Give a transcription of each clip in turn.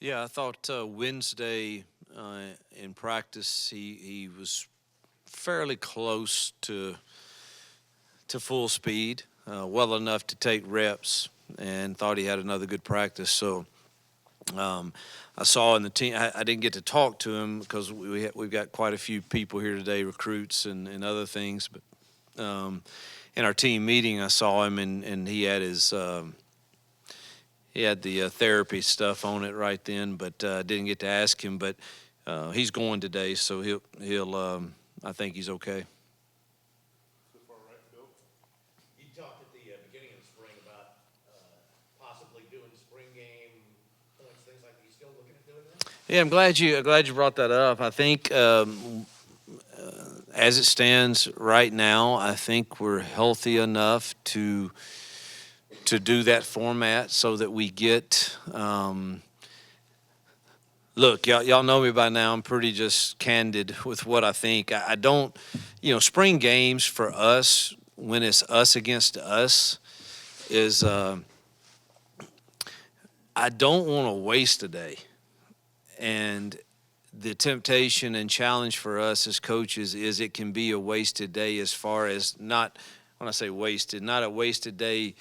Yeah, I thought Wednesday in practice he was fairly close to full speed, well enough to take reps, and thought he had another good practice. So um, I saw in the team. I didn't get to talk to him because we've got quite a few people here today, recruits and other things. But in our team meeting, I saw him and he had his. He had the therapy stuff on it right then, but didn't get to ask him. But he's going today, so he'll. I think he's okay. So far, right, Bill? You talked at the beginning of the spring about possibly doing spring game points, things like that. You still looking at doing that? Yeah, I'm glad you brought that up. I think as it stands right now, I think we're healthy enough to do that format so that we get. Look, y'all know me by now. I'm pretty just candid with what I think. I don't, spring games for us when it's us against us is I don't want to waste a day. And the temptation and challenge for us as coaches is it can be a wasted day as far as not, when I say wasted, not a wasted day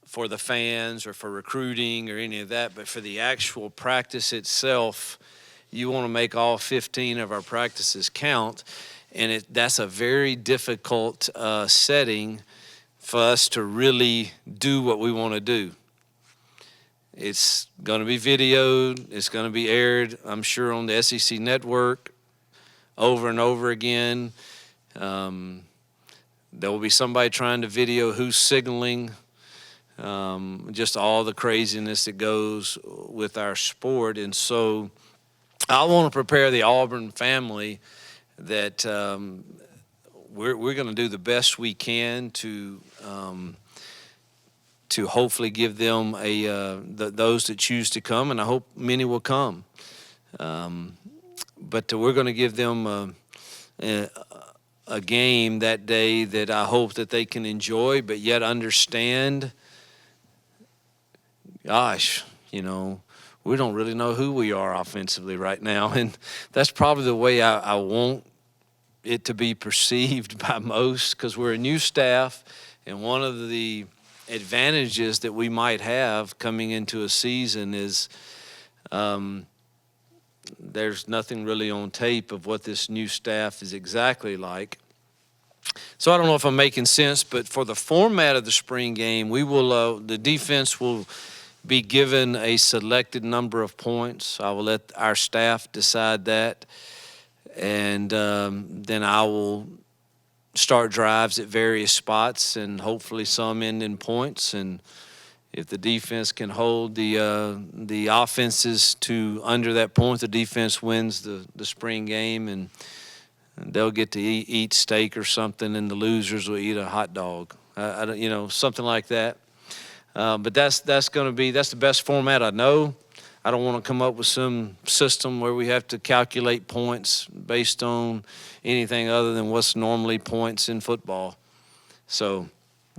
for the fans or for recruiting or any of that, but for the actual practice itself, you want to make all 15 of our practices count. And that's a very difficult setting for us to really do what we want to do. It's going to be videoed. It's going to be aired, I'm sure, on the SEC network over and over again. There will be somebody trying to video who's signaling, just all the craziness that goes with our sport. And so I want to prepare the Auburn family that we're going to do the best we can to hopefully give them those that choose to come, and I hope many will come. But we're going to give them a game that day that I hope that they can enjoy, but yet understand. Gosh, we don't really know who we are offensively right now, and that's probably the way I want it to be perceived by most, because we're a new staff, and one of the advantages that we might have coming into a season is there's nothing really on tape of what this new staff is exactly like. So I don't know if I'm making sense, but for the format of the spring game, we will the defense will be given a selected number of points. I will let our staff decide that, and then I will start drives at various spots, and hopefully some end in points. And if the defense can hold the offenses to under that point, the defense wins the spring game, and they'll get to eat steak or something, and the losers will eat a hot dog. I don't, something like that. But that's the best format I know. I don't want to come up with some system where we have to calculate points based on anything other than what's normally points in football. So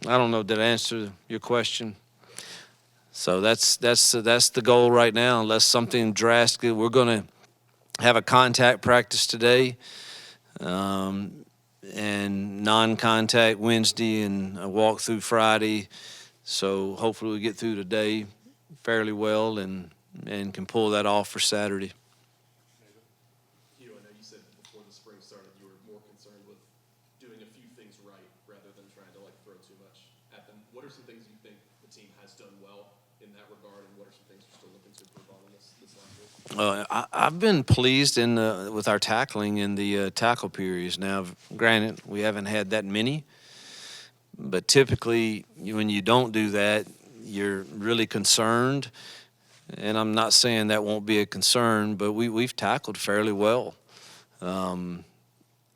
I don't know. Did I answer your question? So that's the goal right now. Unless something drastic, we're going to have a contact practice today, and non-contact Wednesday, and a walkthrough Friday. So hopefully we get through today fairly well and can pull that off for Saturday. Hugh, I know you said before the spring started you were more concerned with doing a few things right rather than trying to throw too much at them. What are some things you think the team has done well in that regard, and what are some things you're still looking to improve on in this last week? I've been pleased with our tackling in the tackle periods. Now, granted, we haven't had that many, but typically when you don't do that, you're really concerned. And I'm not saying that won't be a concern, but we've tackled fairly well in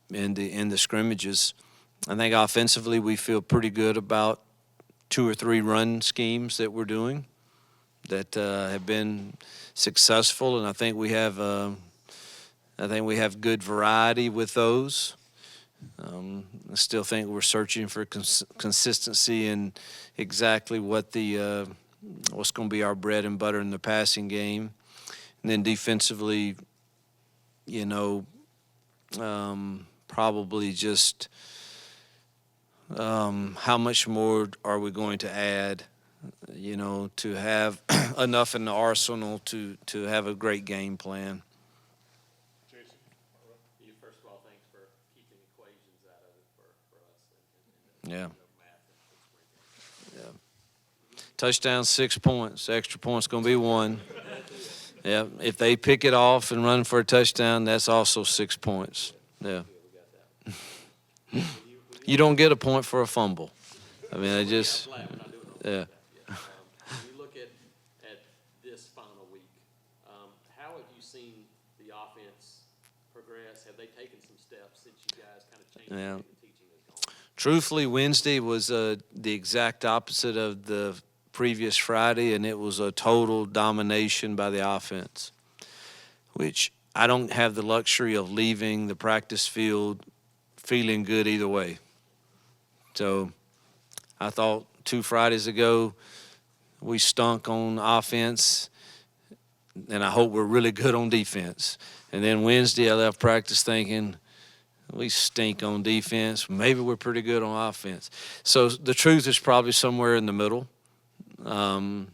the scrimmages. I think offensively we feel pretty good about 2 or 3 run schemes that we're doing that have been successful, and I think we have good variety with those. I still think we're searching for consistency in exactly what's going to be our bread and butter in the passing game. And then defensively, probably just how much more are we going to add, to have enough in the arsenal to have a great game plan. Jason? You, first of all, thanks for keeping equations out of it for us and Yeah. math and Yeah. Touchdown, 6 points. Extra points going to be 1. Yeah. If they pick it off and run for a touchdown, that's also 6 points. Yeah. You don't get a point for a fumble. I mean, I just, yeah. When you look at this final week, how have you seen the offense progress? Have they taken some steps since you guys kind of changed Yeah. the way the teaching is going? Truthfully, Wednesday was the exact opposite of the previous Friday, and it was a total domination by the offense, which I don't have the luxury of leaving the practice field feeling good either way. So I thought 2 Fridays ago we stunk on offense, and I hope we're really good on defense. And then Wednesday I left practice thinking, we stink on defense. Maybe we're pretty good on offense. So the truth is probably somewhere in the middle. And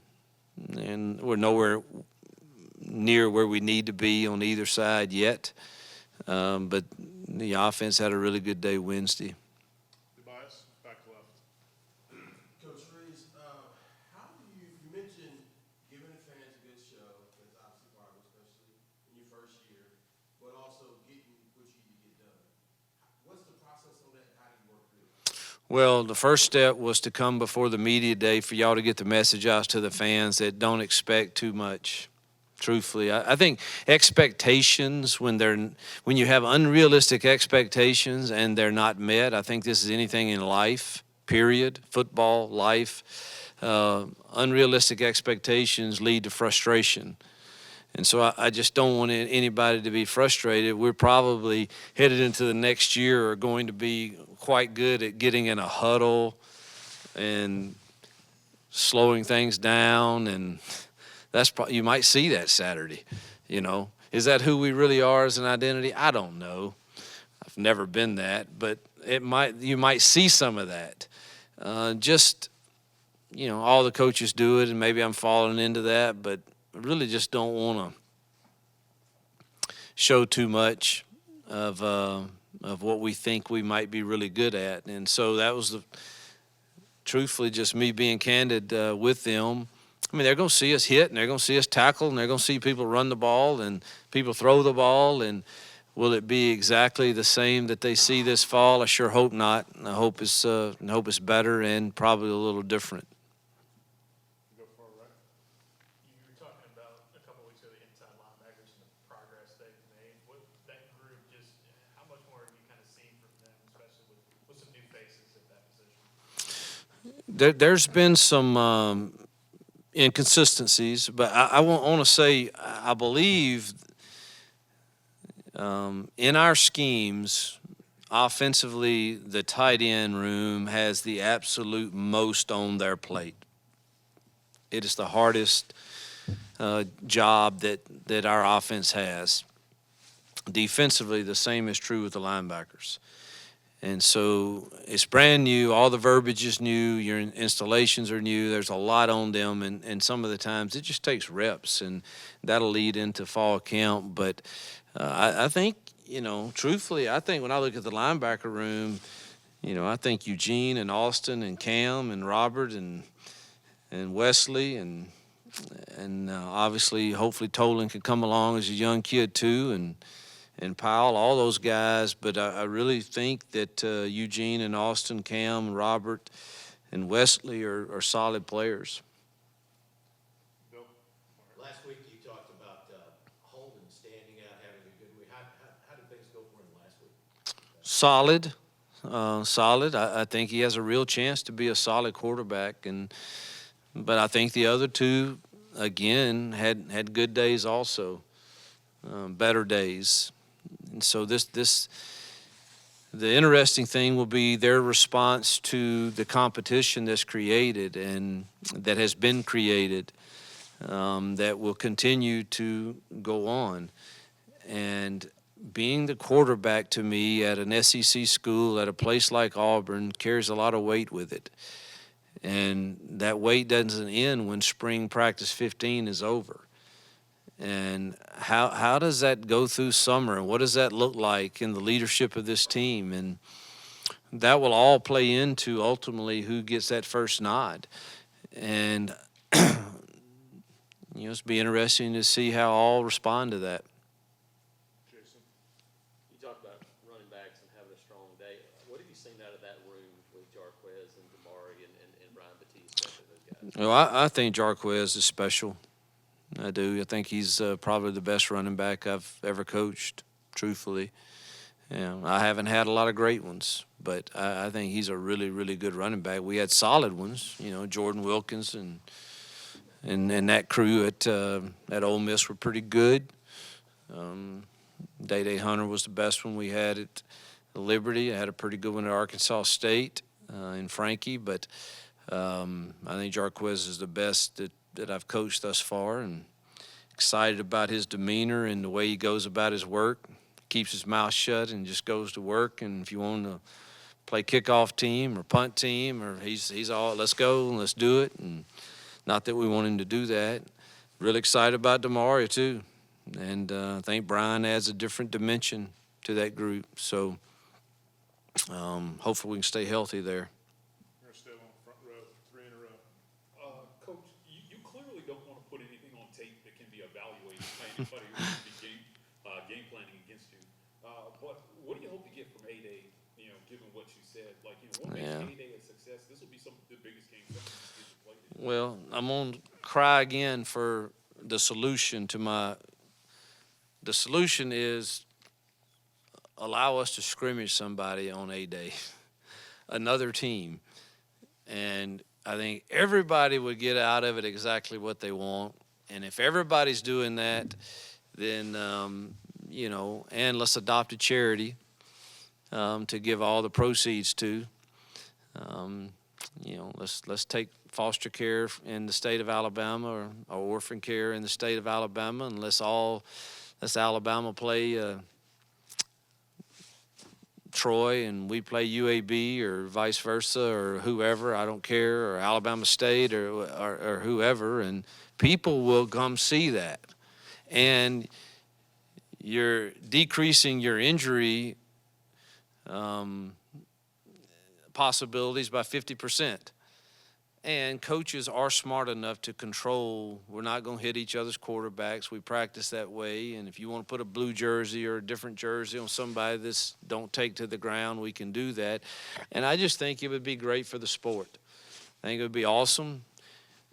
we're nowhere near where we need to be on either side yet. But the offense had a really good day Wednesday. Tobias, back left. Coach Freeze, how do you mentioned giving the fans a good show, that's obviously part of it, especially in your first year, but also getting what you need to get done. What's the process on that? How do you work through it? Well, the first step was to come before the media day for y'all to get the message out to the fans that don't expect too much. Truthfully, I think expectations, when you have unrealistic expectations and they're not met, I think this is anything in life, period, football, life, unrealistic expectations lead to frustration. And so I just don't want anybody to be frustrated. We're probably headed into the next year are going to be quite good at getting in a huddle and slowing things down, and you might see that Saturday. Is that who we really are as an identity? I don't know. I've never been that, but you might see some of that. All the coaches do it, and maybe I'm falling into that, but I really just don't want to show too much of what we think we might be really good at. And so that was truthfully just me being candid with them. I mean, they're going to see us hit, and they're going to see us tackle, and they're going to see people run the ball and people throw the ball. And will it be exactly the same that they see this fall? I sure hope not. I hope it's better and probably a little different. Go far right. You were talking about a couple weeks ago the inside linebackers and the progress they've made. What that group how much more have you kind of seen from them, especially with some new faces at that position? There's been some inconsistencies, but I want to say I believe in our schemes, offensively, the tight end room has the absolute most on their plate. It is the hardest job that our offense has. Defensively, the same is true with the linebackers. And so it's brand new. All the verbiage is new. Your installations are new. There's a lot on them. And some of the times it just takes reps, and that'll lead into fall camp. But I think, truthfully, I think when I look at the linebacker room, I think Eugene and Austin and Cam and Robert and Wesley and obviously, hopefully, Tolan can come along as a young kid too, and Powell, all those guys. But I really think that Eugene and Austin, Cam, Robert, and Wesley are solid players. Bill? Last week you talked about Holden standing out, having a good week. How did things go for him last week? Solid. I think he has a real chance to be a solid quarterback, but I think the other two, again, had good days also, better days. And so the interesting thing will be their response to the competition that's created and that has been created. that will continue to go on. And being the quarterback to me at an SEC school, at a place like Auburn, carries a lot of weight with it. And that weight doesn't end when spring practice 15 is over. And how does that go through summer? And what does that look like in the leadership of this team? And that will all play into ultimately who gets that first nod. And it's be interesting to see how all respond to that. Jason? You talked about running backs and having a strong day. What have you seen out of that room with Jarquez and Damari and Ryan Batiste, those guys? Well, I think Jarquez is special. I do. I think he's probably the best running back I've ever coached, truthfully. I haven't had a lot of great ones, but I think he's a really, really good running back. We had solid ones, Jordan Wilkins and that crew at Ole Miss were pretty good. Day Hunter was the best one we had at Liberty. I had a pretty good one at Arkansas State in Frankie, but I think Jarquez is the best that I've coached thus far, and excited about his demeanor and the way he goes about his work. Keeps his mouth shut and just goes to work. And if you want to play kickoff team or punt team, or he's all, let's go and let's do it. And not that we want him to do that. Really excited about Damari too, and I think Brian adds a different dimension to that group. So hopefully we can stay healthy there. We're gonna stay on the front row, 3 in a row. Coach, you clearly don't want to put anything on tape that can be evaluated by anybody who wants to be game planning against you. But what do you hope to get from A-Day, given what you said? Like, what makes A-Day a success? This will be some of the biggest games that you played in. Well, I'm going to cry again for the solution the solution is allow us to scrimmage somebody on A-Day, another team. And I think everybody would get out of it exactly what they want. And if everybody's doing that, then, and let's adopt a charity to give all the proceeds to. Let's take foster care in the state of Alabama or orphan care in the state of Alabama, and let's Alabama play Troy and we play UAB or vice versa or whoever, I don't care, or Alabama State or whoever, and people will come see that. And you're decreasing your injury possibilities by 50%. And coaches are smart enough to control, we're not going to hit each other's quarterbacks. We practice that way. And if you want to put a blue jersey or a different jersey on somebody that's don't take to the ground, we can do that. And I just think it would be great for the sport. I think it would be awesome.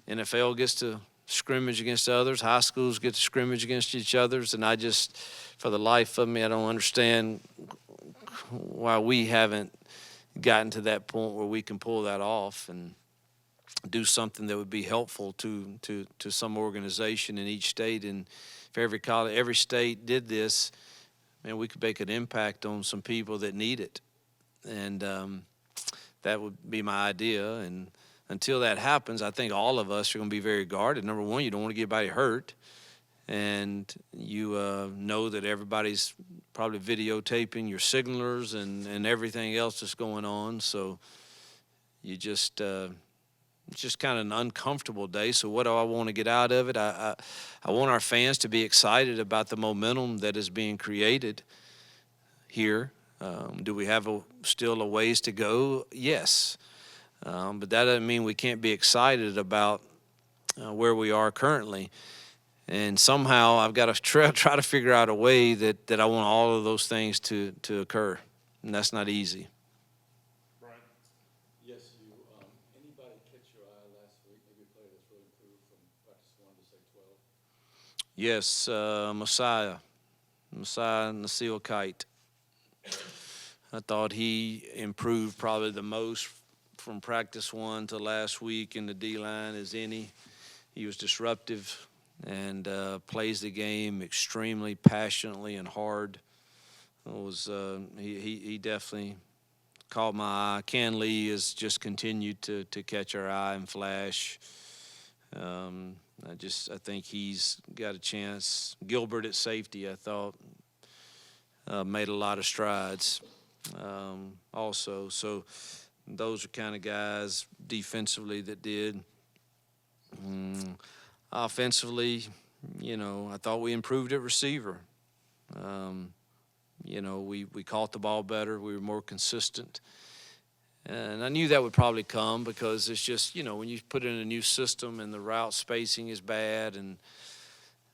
NFL gets to scrimmage against others. High schools get to scrimmage against each others. And I just, for the life of me, I don't understand why we haven't gotten to that point where we can pull that off and do something that would be helpful to some organization in each state. And if every state did this, man, we could make an impact on some people that need it. And that would be my idea. And until that happens, I think all of us are going to be very guarded. Number one, you don't want to get anybody hurt. And you know that everybody's probably videotaping your signalers and everything else that's going on. So you just it's just kind of an uncomfortable day. So what do I want to get out of it? I want our fans to be excited about the momentum that is being created here. Do we have still a ways to go? Yes. But that doesn't mean we can't be excited about where we are currently. And somehow I've got to try to figure out a way that I want all of those things to occur. And that's not easy. Brian? Yes, anybody catch your eye last week? Maybe a player that's really improved from practice 1 to say 12? Yes, Messiah Nasil Kite. I thought he improved probably the most from practice 1 to last week in the D-line as any. He was disruptive and plays the game extremely passionately and hard. He definitely caught my eye. Ken Lee has just continued to catch our eye and flash. I think he's got a chance. Gilbert at safety, I thought, made a lot of strides also. So those are kind of guys defensively that did. Offensively, I thought we improved at receiver. We caught the ball better. We were more consistent. And I knew that would probably come because it's just, when you put in a new system and the route spacing is bad and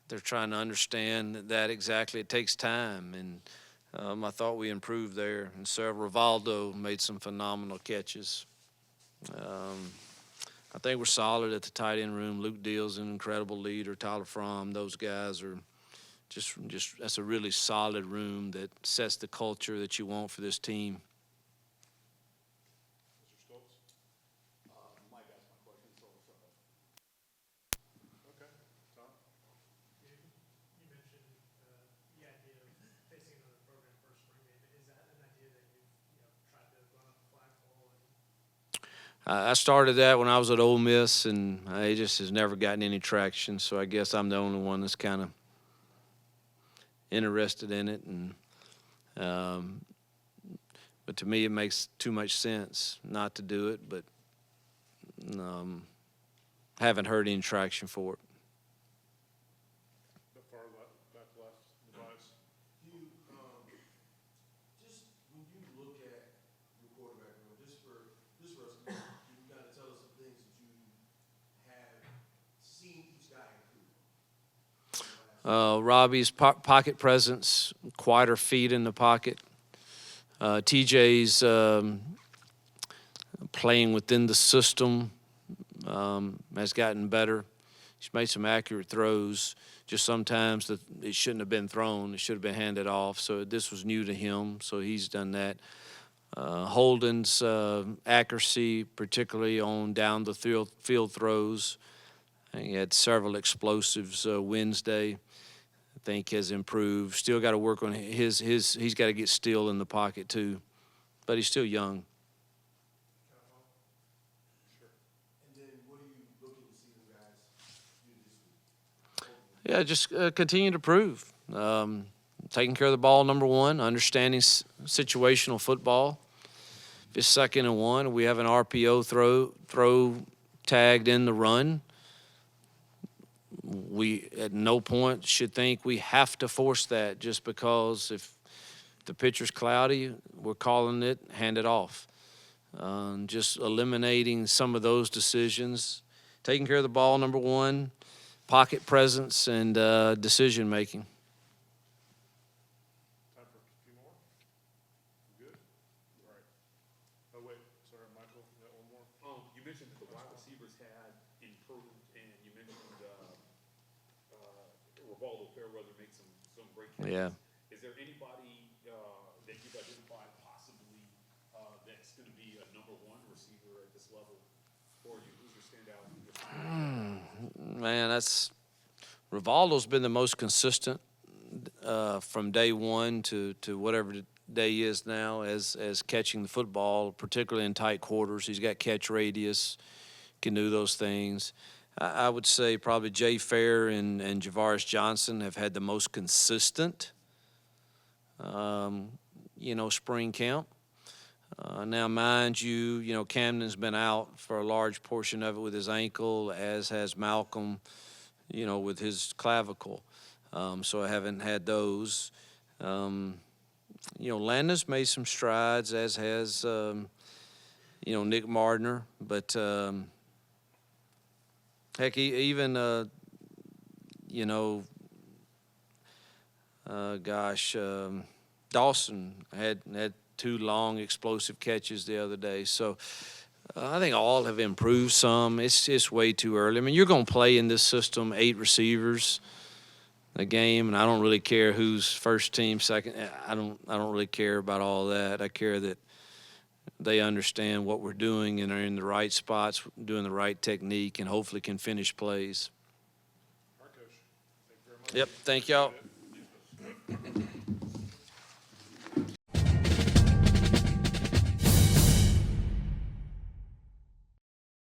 they're trying to understand that exactly, it takes time. And I thought we improved there. And so Rivaldo made some phenomenal catches. I think we're solid at the tight end room. Luke Deal's an incredible leader. Tyler Fromm, those guys are just that's a really solid room that sets the culture that you want for this team. Mr. Stoltz? Mike asked my question, so it's Okay. Tom? You mentioned the idea of facing another program for a spring game. Is that an idea that you've tried to run up the flagpole? I started that when I was at Ole Miss, and it just has never gotten any traction. So I guess I'm the only one that's kind of interested in it. And but to me, it makes too much sense not to do it. But haven't heard any traction for it. The far left, Levi's. Hugh, just when you look at your quarterback room, just for us, can you kind of tell us some things that you have seen each guy improve? Robbie's pocket presence, quieter feet in the pocket. TJ's playing within the system has gotten better. He's made some accurate throws. Just sometimes it shouldn't have been thrown. It should have been handed off. So this was new to him, so he's done that. Holden's accuracy, particularly on down the field throws. He had several explosives Wednesday. I think has improved. Still got to work on his. He's got to get still in the pocket too, but he's still young. And then what are you looking to see the guys do this week? Yeah, just continue to prove. Taking care of the ball, number one. Understanding situational football. If it's 2nd and 1, we have an RPO throw tagged in the run. We at no point should think we have to force that just because if the pitcher's cloudy, we're calling it, hand it off. Just eliminating some of those decisions. Taking care of the ball, number one. Pocket presence and decision making. Time for a few more? Good? All right. Oh, wait, sorry, Michael, you got one more? You mentioned that the wide receivers had improved, and you mentioned Rivaldo Fairweather made some great catches. Yeah. Is there anybody that you've identified possibly that's going to be a number one receiver at this level for you? Who's your standout? Man, Rivaldo's been the most consistent from day one to whatever the day is now as catching the football, particularly in tight quarters. He's got catch radius, can do those things. I would say probably Jay Fair and Javaris Johnson have had the most consistent, spring camp. Now, mind you, Camden's been out for a large portion of it with his ankle, as has Malcolm, with his clavicle. So I haven't had those. Landon's made some strides, as has, Nick Mardner. But, heck, even, Dawson had 2 long explosive catches the other day. So I think all have improved some. It's just way too early. I mean, you're going to play in this system 8 receivers a game, and I don't really care who's first team, second. I don't really care about all that. I care that they understand what we're doing and are in the right spots, doing the right technique, and hopefully can finish plays. All right, Coach. Thank you very much. Yep, thank y'all.